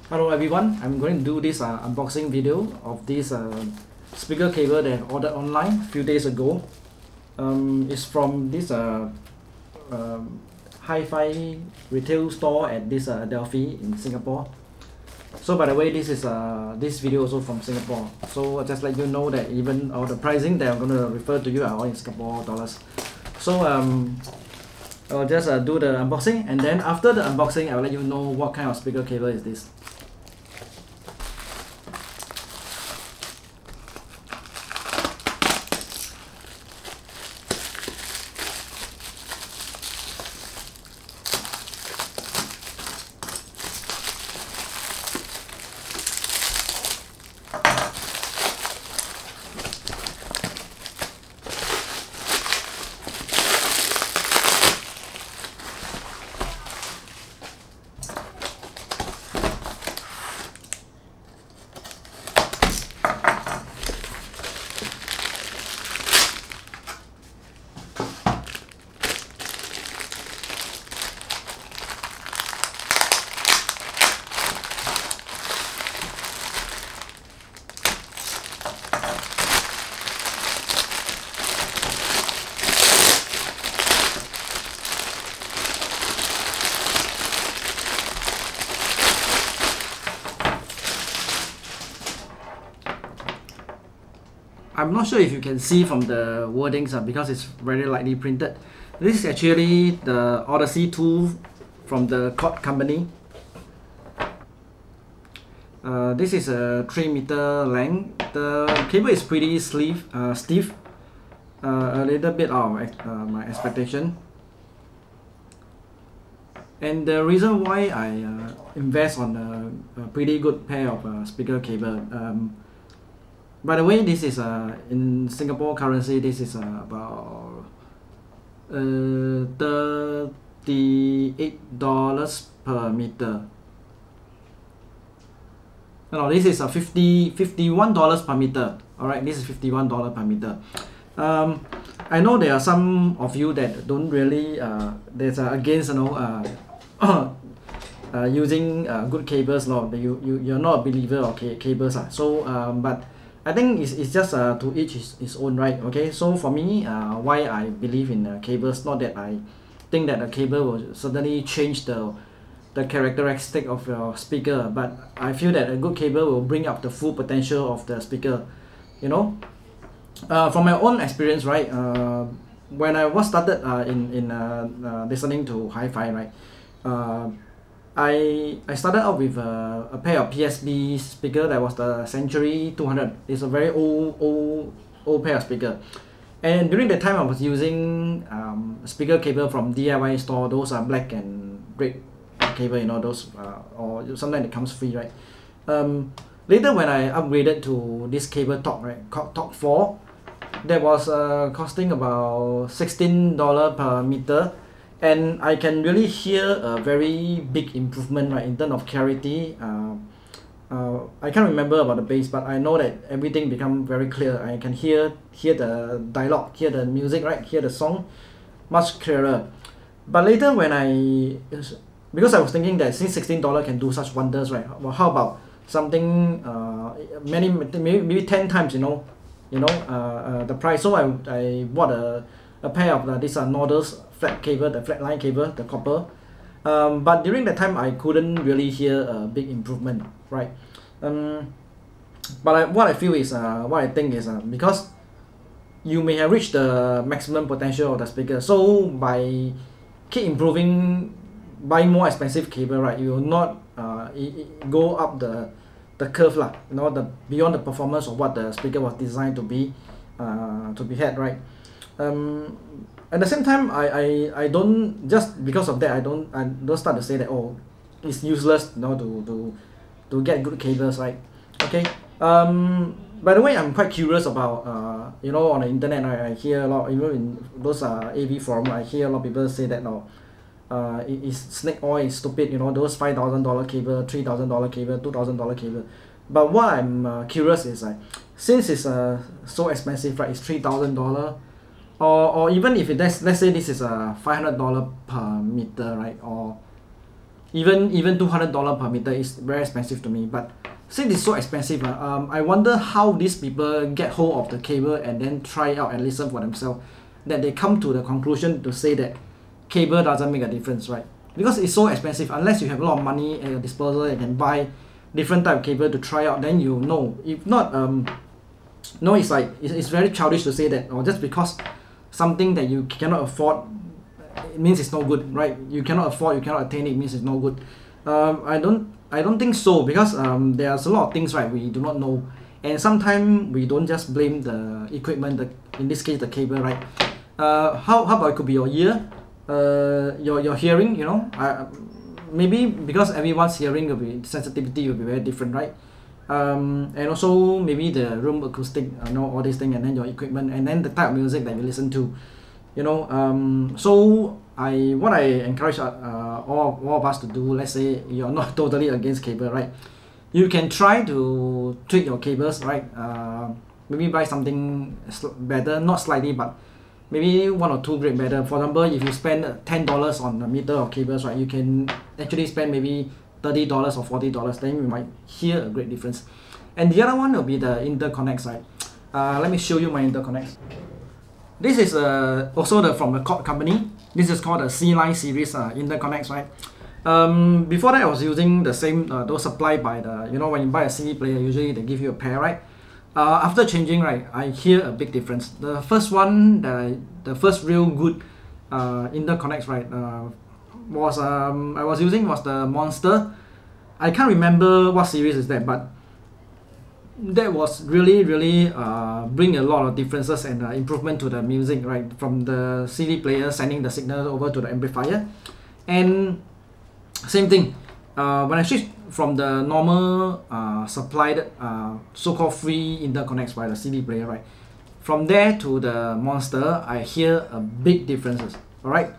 Hello everyone, I'm going to do this unboxing video of this speaker cable that I ordered online a few days ago. It's from this hi-fi retail store at this Delphi in Singapore. So by the way, this is this video also from Singapore. So I'll just let you know that even all the pricing that I'm going to refer to you are all in Singapore dollars. So I'll just do the unboxing, and then after the unboxing I'll let you know what kind of speaker cable is this. I'm not sure if you can see from the wordings because it's very lightly printed. This is actually the Odyssey 2 from the Cord company. This is a 3-meter length. The cable is pretty stiff, a little bit out of my expectation. And the reason why I invest on a pretty good pair of speaker cable. By the way, this is in Singapore currency. This is about $38 per meter. No, this is $51 per meter. All right, this is $51 per meter. I know there are some of you that don't really there's against using good cables. You're not a believer of cables. So but I think it's just to each his own, right? Okay, so for me, why I believe in cables, not that I think that the cable will certainly change the characteristic of your speaker, but I feel that a good cable will bring up the full potential of the speaker. You know, from my own experience, right? When I was started in listening to hi-fi, right? I started out with a pair of PSB speaker that was the Century 200. It's a very old pair of speaker. And during the time I was using speaker cable from DIY store. Those are black and red cable, you know, those or sometimes it comes free, right? Later when I upgraded to this cable top, right, top 4, that was costing about $16 per meter. And I can really hear a very big improvement, right, in terms of clarity. I can't remember about the bass, but I know that everything become very clear. I can hear the dialogue, hear the music, right, hear the song much clearer. But later when because I was thinking that since $16 can do such wonders, right, well, how about something maybe 10 times, the price. So I bought a pair of these Nordos flat cable, the flat line cable, the copper. But during that time I couldn't really hear a big improvement, right? But what I feel is what I think is because you may have reached the maximum potential of the speaker, so by keep improving, buying more expensive cable, right, you will not go up the curve lah, beyond the performance of what the speaker was designed to be had, right? At the same time, I don't, just because of that, I don't start to say that, oh, it's useless, to get good cables, right? Okay. By the way, I'm quite curious about on the internet, right, I hear a lot, even in those AV forum, I hear a lot of people say that snake oil is stupid, those $5,000 cable, $3,000 cable, $2,000 cable. But what I'm curious is since it's so expensive, right, it's $3,000. Or even if let's say this is $500 per meter, right, or Even $200 per meter is very expensive to me. But since it's so expensive, I wonder how these people get hold of the cable and then try it out and listen for themselves, that they come to the conclusion to say that cable doesn't make a difference, right? Because it's so expensive. Unless you have a lot of money at your disposal, you can buy different type of cable to try out, then you know. If not, no, it's like it's very childish to say that, or just because something that you cannot afford, it means it's no good, right? You cannot afford, you cannot attain it, means it's no good. I don't think so, because there's a lot of things, right, we do not know, and sometimes we don't just blame the equipment, in this case the cable, right? How about it could be your ear, your hearing, you know. Maybe because everyone's hearing will be, sensitivity will be very different, right? And also maybe the room acoustic, you know, all these things, and then your equipment, and then the type of music that you listen to, you know. So what I encourage all of us to do, let's say you're not totally against cable, right? You can try to tweak your cables, right? Maybe buy something better, not slightly, but maybe 1 or 2 grade better. For example, if you spend $10 on a meter of cables, right, you can actually spend maybe $30 or $40, then you might hear a great difference. And the other one will be the interconnects, right? Let me show you my interconnects. This is also from the Cord company. This is called the C-Line series interconnects, right? Before that, I was using the same, those supplied by the, you know, when you buy a CD player, usually they give you a pair, right? After changing, right, I hear a big difference. The first one, the first real good interconnects, right, was I was using was the Monster. I can't remember what series is that, but that was really bring a lot of differences and improvement to the music, right, from the CD player sending the signal over to the amplifier. And same thing, when I switched from the normal supplied so-called free interconnects by the CD player, right, from there to the Monster, I hear a big differences. All right.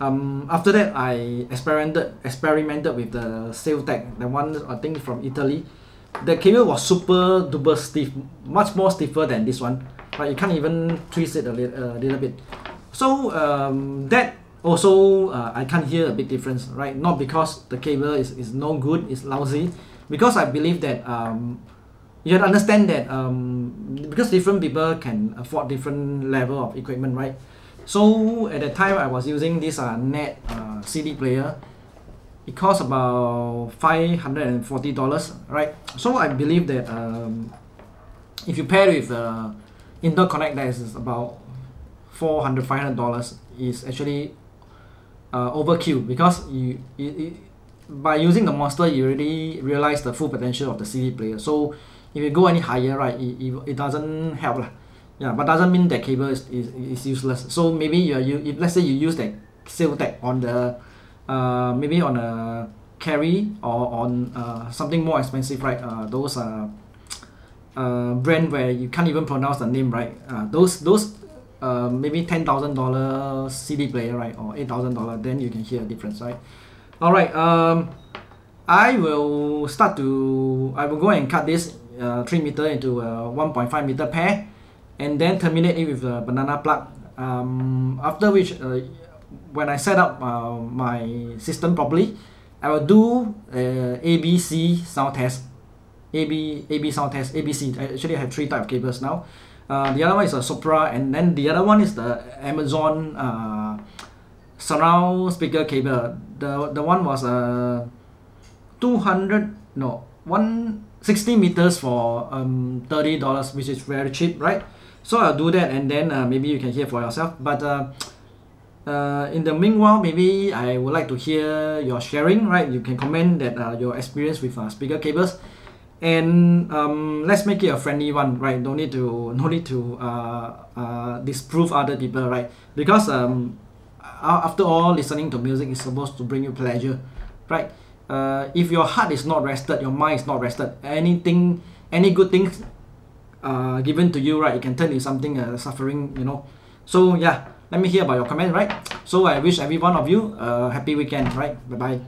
After that, I experimented with the Sailtech, the one I think from Italy. The cable was super duper stiff, much more stiffer than this one, right? You can't even twist it a little bit. So that also I can't hear a big difference, right? Not because the cable is no good, it's lousy, because I believe that you have to understand that because different people can afford different level of equipment, right? So at the time I was using this net CD player. It costs about $540, right? So I believe that if you pair with the interconnect, that is about $400-500, is actually overkill, because by using the Monster, you already realize the full potential of the CD player. So if you go any higher, right, it doesn't help lah. Yeah, but doesn't mean that cable is useless. So maybe if let's say you use that Sailtech on the maybe on a carry or on something more expensive, right? Those brand where you can't even pronounce the name, right? Those maybe $10,000 CD player, right, or $8,000, then you can hear a difference, right? All right. I will go and cut this 3 meter into a 1.5 meter pair, and then terminate it with a banana plug. After which, when I set up my system properly, I will do ABC sound test. AB sound test, ABC. Actually, I have 3 types of cables now. The other one is a Sopra, and then the other one is the Amazon surround speaker cable. The one was 160 meters for $30, which is very cheap, right? So I'll do that, and then maybe you can hear for yourself. But in the meanwhile, maybe I would like to hear your sharing, right? You can comment that your experience with speaker cables, and let's make it a friendly one, right? No need to disprove other people, right? Because after all, listening to music is supposed to bring you pleasure, right? If your heart is not rested, your mind is not rested, any good things given to you, right, it can turn into something suffering, you know. So yeah, let me hear about your comment, right? So I wish every one of you a happy weekend, right? Bye bye.